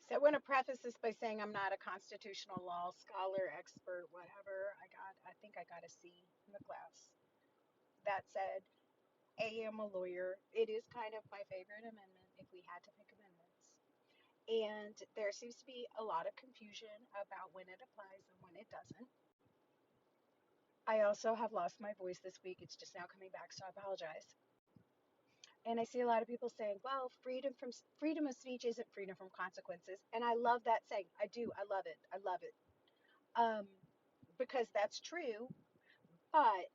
So I want to preface this by saying I'm not a constitutional law scholar, expert, whatever. I think I got a C in the class. That said, I am a lawyer. It is kind of my favorite amendment if we had to pick amendments. And there seems to be a lot of confusion about when it applies and when it doesn't. I also have lost my voice this week. It's just now coming back, so I apologize. And I see a lot of people saying, "Well, freedom of speech isn't freedom from consequences." And I love that saying. I do. I love it. I love it. Um, because that's true. But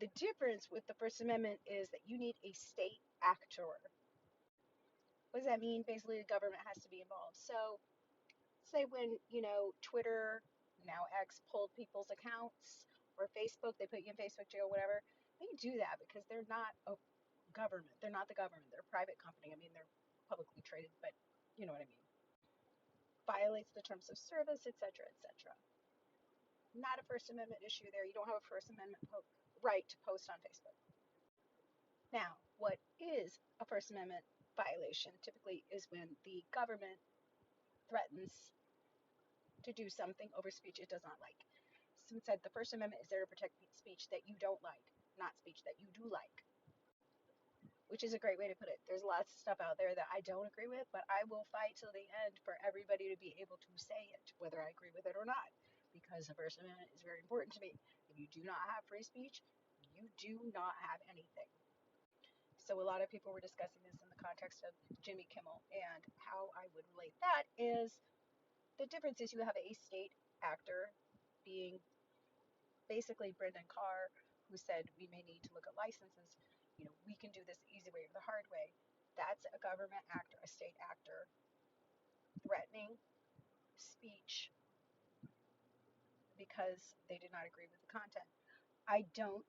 the difference with the First Amendment is that you need a state actor. What does that mean? Basically, the government has to be involved. So, say when, Twitter, now X, pulled people's accounts, or Facebook, they put you in Facebook jail, whatever. They do that because they're not a government. They're not the government. They're a private company. I mean, they're publicly traded, but you know what I mean. Violates the terms of service, etc., etc. Not a First Amendment issue there. You don't have a First Amendment right to post on Facebook. Now, what is a First Amendment violation typically is when the government threatens to do something over speech it does not like. Someone said the First Amendment is there to protect speech that you don't like, not speech that you do like, which is a great way to put it. There's lots of stuff out there that I don't agree with, but I will fight till the end for everybody to be able to say it, whether I agree with it or not, because the First Amendment is very important to me. If you do not have free speech, you do not have anything. So a lot of people were discussing this in the context of Jimmy Kimmel, and how I would relate that is the difference is you have a state actor, being basically Brendan Carr, who said we may need to look at licenses. We can do this the easy way or the hard way. That's a government actor, a state actor, threatening speech because they did not agree with the content. I don't,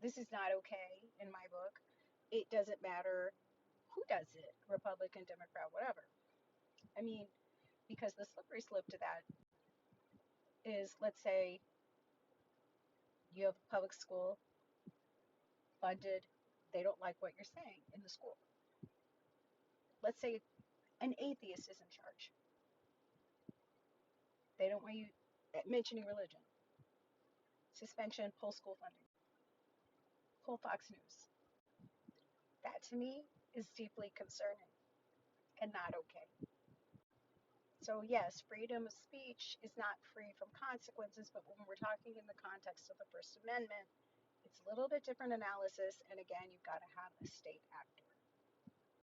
this is not okay in my book. It doesn't matter who does it, Republican, Democrat, whatever. I mean, because the slippery slope to that is, let's say you have a public school funded, they don't like what you're saying in the school. Let's say an atheist is in charge. They don't want you mentioning religion. Suspension, pull school funding, pull Fox News. That to me is deeply concerning and not okay. So, yes, freedom of speech is not free from consequences, but when we're talking in the context of the First Amendment, it's a little bit different analysis. And again, you've got to have a state actor.